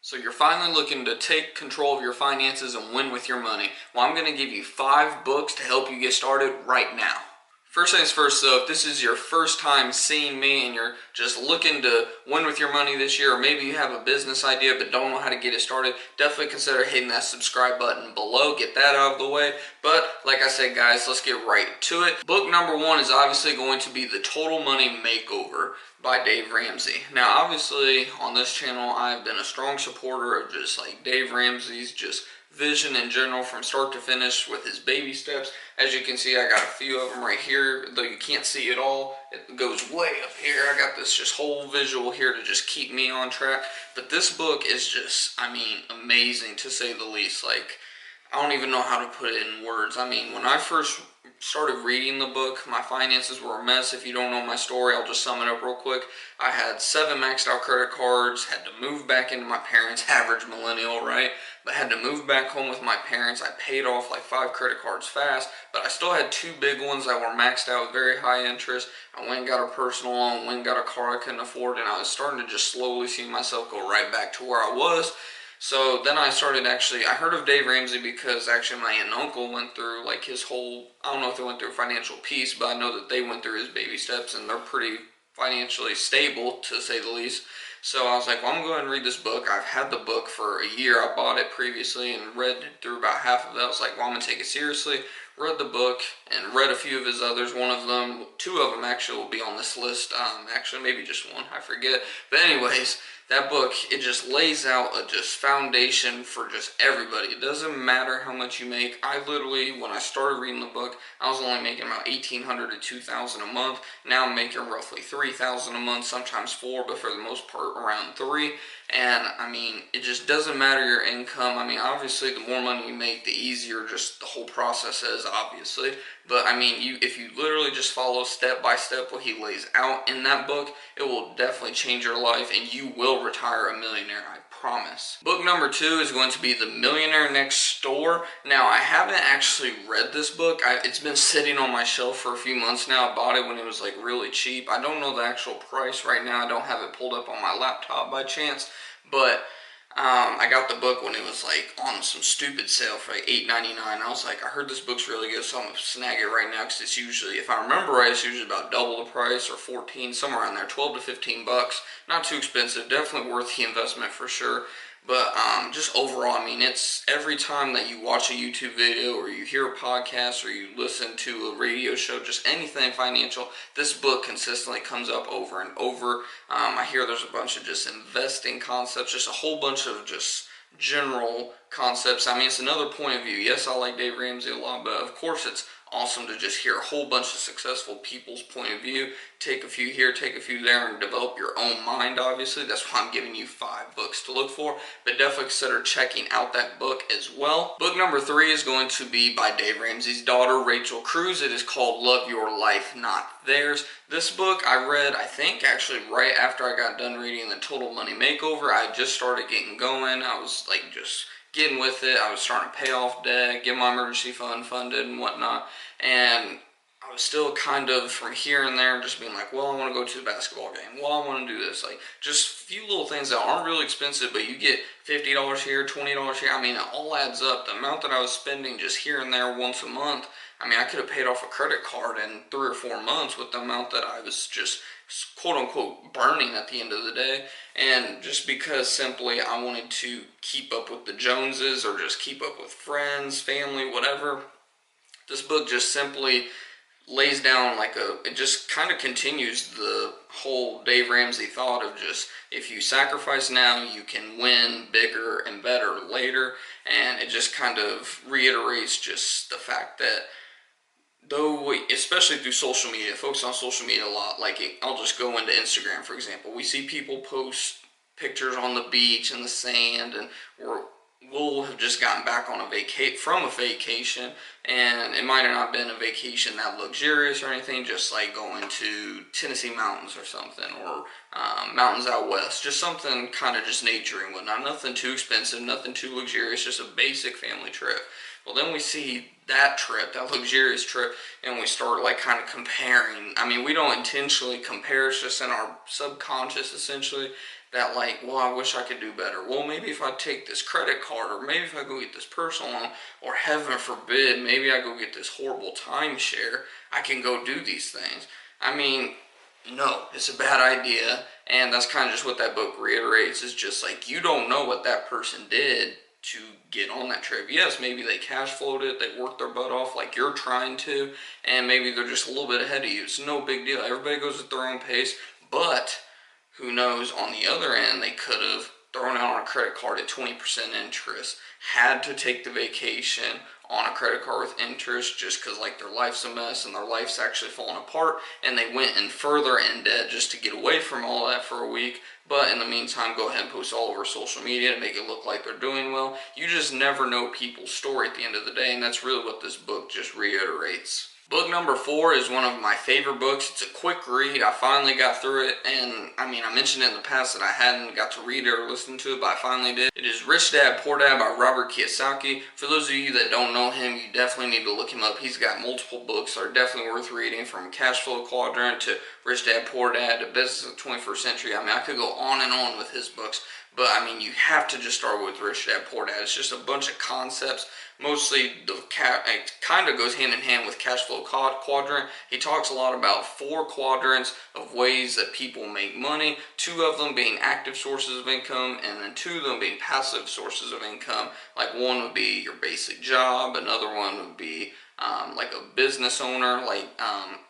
So you're finally looking to take control of your finances and win with your money. Well, I'm going to give you 5 books to help you get started right now. First things first though, if this is your first time seeing me and you're just looking to win with your money this year, or maybe you have a business idea but don't know how to get it started, definitely consider hitting that subscribe button below, get that out of the way. But like I said guys, let's get right to it. Book number 1 is obviously going to be The Total Money Makeover by Dave Ramsey. Now obviously on this channel I've been a strong supporter of just like Dave Ramsey's just vision in general from start to finish with his baby steps. As you can see, I got a few of them right here, though you can't see it all. It goes way up here. I got this just whole visual here to just keep me on track. But this book is just, I mean, amazing to say the least. Like, I don't even know how to put it in words. I mean, when I first started reading the book, my finances were a mess. If you don't know my story, I'll just sum it up real quick. I had 7 maxed out credit cards, had to move back into my parents', average millennial, right? But had to move back home with my parents. I paid off like 5 credit cards fast, but I still had 2 big ones that were maxed out with very high interest. I went and got a personal loan, went and got a car I couldn't afford, and I was starting to just slowly see myself go right back to where I was. So then I started I heard of Dave Ramsey because actually my aunt and uncle went through like his whole, I don't know if they went through financial peace, but I know that they went through his baby steps and they're pretty financially stable to say the least. So I was like, well, I'm going to go ahead and read this book. I've had the book for a year. I bought it previously and read through about half of it. I was like, well, I'm going to take it seriously. Read the book and read a few of his others. 2 of them actually will be on this list. Actually, maybe just 1, I forget. But anyways, that book, it just lays out a just foundation for just everybody. It doesn't matter how much you make. I literally, when I started reading the book, I was only making about $1,800 to $2,000 a month. Now I'm making roughly $3,000 a month, sometimes 4, but for the most part around 3. And I mean, it just doesn't matter your income. I mean, obviously the more money you make, the easier just the whole process is, obviously. But I mean, if you literally just follow step by step what he lays out in that book, it will definitely change your life and you will retire a millionaire, I promise. Book number 2 is going to be The Millionaire Next Door. Now, I haven't actually read this book. It's been sitting on my shelf for a few months now. I bought it when it was like really cheap. I don't know the actual price right now. I don't have it pulled up on my laptop by chance, but I got the book when it was like on some stupid sale for like $8.99. I was like, I heard this book's really good, so I'm gonna snag it right now because it's usually, if I remember right, it's usually about double the price or 14, somewhere around there, 12 to 15 bucks. Not too expensive, definitely worth the investment for sure. But just overall, I mean, it's every time that you watch a YouTube video or you hear a podcast or you listen to a radio show, just anything financial, this book consistently comes up over and over. I hear there's a bunch of just investing concepts, just a whole bunch of just general concepts. I mean, it's another point of view. Yes, I like Dave Ramsey a lot, but of course it's awesome to just hear a whole bunch of successful people's point of view. Take a few here, take a few there, and develop your own mind, obviously. That's why I'm giving you 5 books to look for, but definitely consider checking out that book as well. Book number 3 is going to be by Dave Ramsey's daughter, Rachel Cruz. It is called Love Your Life, Not Theirs. This book I read, I think, actually right after I got done reading The Total Money Makeover. I just started getting going. I was like just getting with it. I was starting to pay off debt, get my emergency fund funded and whatnot, and I was still kind of from here and there just being like, well, I want to go to the basketball game, well, I want to do this, like just a few little things that aren't really expensive, but you get $50 here, $20 here. I mean, it all adds up. The amount that I was spending just here and there once a month, I mean, I could have paid off a credit card in 3 or 4 months with the amount that I was just quote-unquote burning at the end of the day. And just because simply I wanted to keep up with the Joneses or just keep up with friends, family, whatever, this book just simply lays down like it just kind of continues the whole Dave Ramsey thought of just, if you sacrifice now, you can win bigger and better later. And it just kind of reiterates just the fact that though, especially through social media, focus on social media a lot. Like, I'll just go into Instagram, for example. We see people post pictures on the beach and the sand, and we'll have just gotten back on a vacation, and it might have not been a vacation that luxurious or anything, just like going to Tennessee mountains or something, or mountains out west, just something kind of just nature and whatnot. Nothing too expensive, nothing too luxurious, just a basic family trip. Well, then we see that trip, that luxurious trip, and we start like kind of comparing. I mean, we don't intentionally compare, it's just in our subconscious essentially that like, well, I wish I could do better. Well, maybe if I take this credit card, or maybe if I go get this personal loan, or heaven forbid, maybe I go get this horrible timeshare, I can go do these things. I mean, no, it's a bad idea, and that's kind of just what that book reiterates, is just like, you don't know what that person did to get on that trip. Yes, maybe they cash flowed it, they worked their butt off like you're trying to, and maybe they're just a little bit ahead of you. It's no big deal. Everybody goes at their own pace, but who knows, on the other end, they could have thrown out on a credit card at 20% interest, had to take the vacation on a credit card with interest just because like their life's a mess and their life's actually falling apart, and they went in further in debt just to get away from all that for a week. But in the meantime, go ahead and post all over social media to make it look like they're doing well. You just never know people's story at the end of the day, and that's really what this book just reiterates. Book number 4 is one of my favorite books. It's a quick read. I finally got through it, and I mean, I mentioned it in the past that I hadn't got to read it or listen to it, but I finally did. It is Rich Dad, Poor Dad by Robert Kiyosaki. For those of you that don't know him, you definitely need to look him up. He's got multiple books that are definitely worth reading, from Cash Flow Quadrant to Rich Dad, Poor Dad to Business of the 21st Century. I mean, I could go on and on with his books, but I mean, you have to just start with Rich Dad, Poor Dad. It's just a bunch of concepts. Mostly, it kind of goes hand in hand with Cash Flow Quadrant. He talks a lot about 4 quadrants of ways that people make money, 2 of them being active sources of income, and then 2 of them being passive sources of income. Like, one would be your basic job, another one would be like a business owner,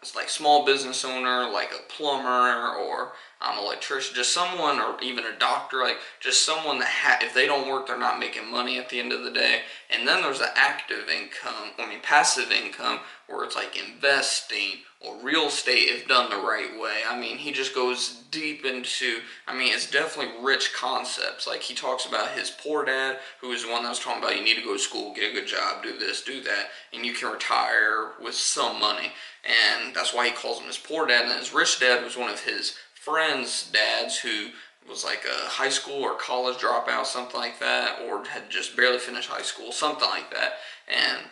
it's like small business owner, like a plumber or electrician, just someone, or even a doctor, like just someone that if they don't work, they're not making money at the end of the day. And then there's the active income, passive income, where it's like investing or real estate if done the right way. I mean, he just goes deep into, it's definitely rich concepts. Like, he talks about his poor dad, who is the one that was talking about you need to go to school, get a good job, do this, do that, and you can retire with some money. And that's why he calls him his poor dad. And then his rich dad was one of his friends' dads who was like a high school or college dropout, something like that, or had just barely finished high school, something like that. And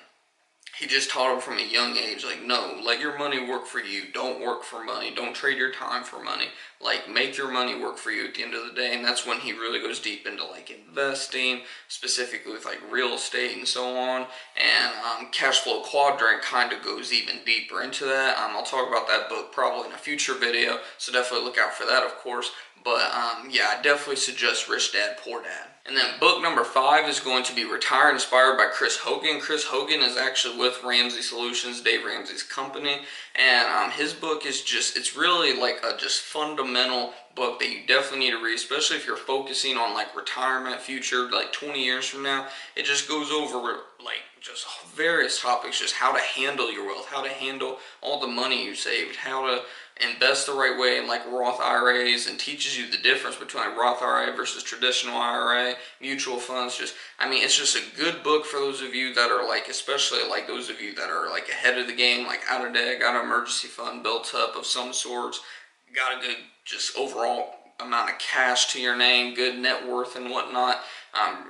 he just taught him from a young age, like, no, let your money work for you. Don't work for money. Don't trade your time for money. Like, make your money work for you at the end of the day. And that's when he really goes deep into, like, investing, specifically with, like, real estate and so on. And Cash Flow Quadrant kind of goes even deeper into that. I'll talk about that book probably in a future video, so definitely look out for that, of course. But, yeah, I definitely suggest Rich Dad, Poor Dad. And then book number 5 is going to be Retire Inspired by Chris Hogan. Chris Hogan is actually with Ramsey Solutions, Dave Ramsey's company. And his book is just, it's really like a just fundamental book that you definitely need to read, especially if you're focusing on like retirement, future, like 20 years from now. It just goes over like just various topics, just how to handle your wealth, how to handle all the money you saved, how to invest the right way in like Roth IRAs, and teaches you the difference between a Roth IRA versus traditional IRA, mutual funds. It's just a good book for those of you that are like, especially like those of you that are like ahead of the game, like out of debt, got an emergency fund built up of some sorts, got a good just overall amount of cash to your name, good net worth and whatnot.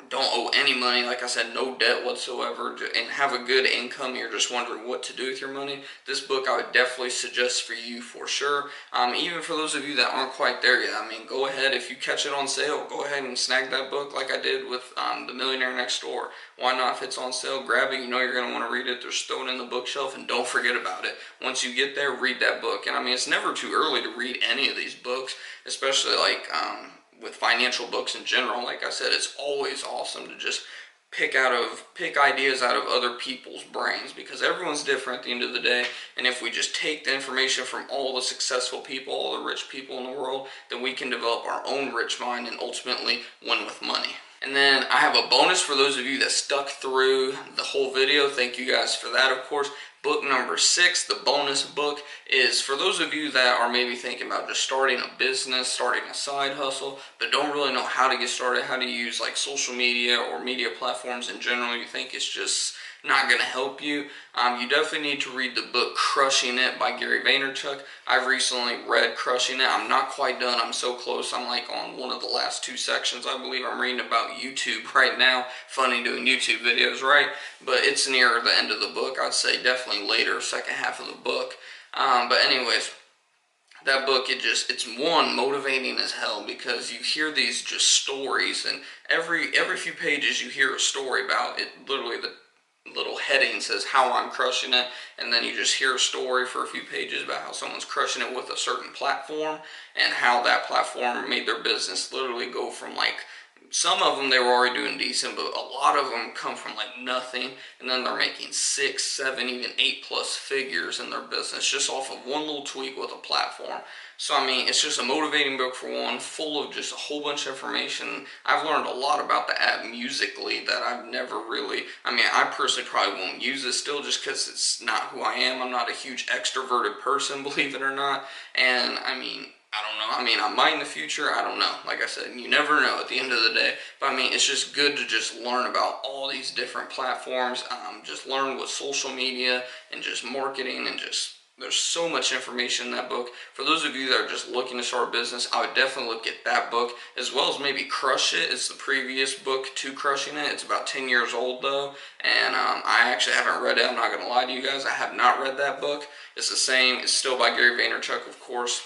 Don't owe any money, like I said, no debt whatsoever, and have a good income. You're just wondering what to do with your money. This book I would definitely suggest for you for sure. Even for those of you that aren't quite there yet, go ahead, if you catch it on sale, go ahead and snag that book like I did with The Millionaire Next Door. Why not? If it's on sale, grab it. You know you're going to want to read it. Just throw it in the bookshelf and don't forget about it. Once you get there, read that book. And it's never too early to read any of these books, especially like with financial books in general. Like I said, it's always awesome to just pick ideas out of other people's brains, because everyone's different at the end of the day. And if we just take the information from all the successful people, all the rich people in the world, then we can develop our own rich mind and ultimately win with money. And then I have a bonus for those of you that stuck through the whole video. Thank you guys for that, of course. Book number 6, the bonus book, is for those of you that are maybe thinking about just starting a business, starting a side hustle, but don't really know how to get started, how to use like social media or media platforms in general. You think it's just not going to help you. You definitely need to read the book Crushing It by Gary Vaynerchuk. I've recently read Crushing It. I'm not quite done. I'm so close. I'm like on one of the last 2 sections. I believe I'm reading about YouTube right now. Funny doing YouTube videos, right? But it's near the end of the book. I'd say definitely later, second half of the book. But anyways, that book, it's one, motivating as hell, because you hear these just stories, and every few pages you hear a story about it. Literally, the little heading says how I'm crushing it, and then you just hear a story for a few pages about how someone's crushing it with a certain platform, and how that platform made their business literally go from, like, some of them they were already doing decent, but a lot of them come from like nothing, and then they're making 6, 7, even 8+ figures in their business just off of one little tweak with a platform. So I mean, it's just a motivating book for one, full of just a whole bunch of information. I've learned a lot about the app Musically that I've never really, I mean, I personally probably won't use it still, just because it's not who I am. I'm not a huge extroverted person, believe it or not, and I mean, I don't know. I mean, I might in the future. I don't know. Like I said, you never know at the end of the day. But I mean, it's just good to just learn about all these different platforms. Just learn with social media and just marketing, and just, there's so much information in that book. For those of you that are just looking to start a business, I would definitely look at that book, as well as maybe Crush It. It's the previous book to Crushing It. It's about 10 years old though, and I actually haven't read it. I'm not going to lie to you guys. I have not read that book. It's the same. It's still by Gary Vaynerchuk, of course.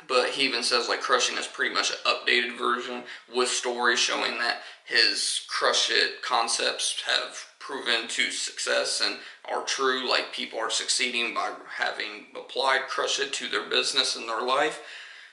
But he even says like Crushing is pretty much an updated version with stories showing that his Crush It concepts have proven to success and are true. Like, people are succeeding by having applied Crush It to their business and their life.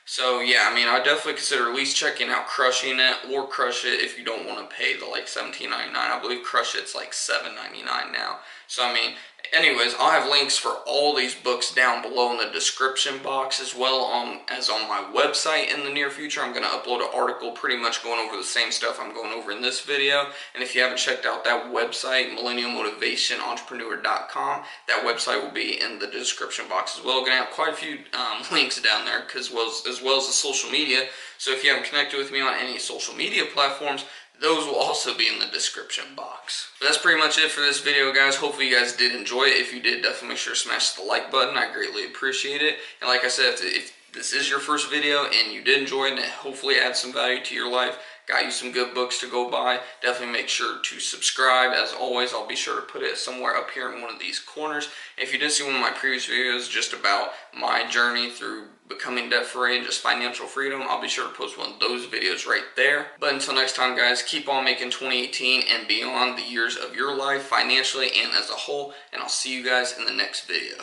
So yeah, I mean, I definitely consider at least checking out Crushing It or Crush It if you don't want to pay the like $17.99. I believe Crush It's like $7.99 now. So I mean, anyways, I'll have links for all these books down below in the description box, as well as on my website in the near future. I'm going to upload an article pretty much going over the same stuff I'm going over in this video. And if you haven't checked out that website, millennialmotivationentrepreneur.com, that website will be in the description box as well. We're going to have quite a few links down there, as well as the social media. So if you haven't connected with me on any social media platforms, those will also be in the description box. But that's pretty much it for this video, guys. Hopefully you guys did enjoy it. If you did, definitely make sure to smash the like button. I greatly appreciate it. And like I said, if this is your first video and you did enjoy it and it hopefully adds some value to your life, got you some good books to go buy, definitely make sure to subscribe. As always, I'll be sure to put it somewhere up here in one of these corners. If you did see one of my previous videos just about my journey through becoming debt-free and just financial freedom, I'll be sure to post one of those videos right there. But until next time, guys, keep on making 2018 and beyond the years of your life financially and as a whole, and I'll see you guys in the next video.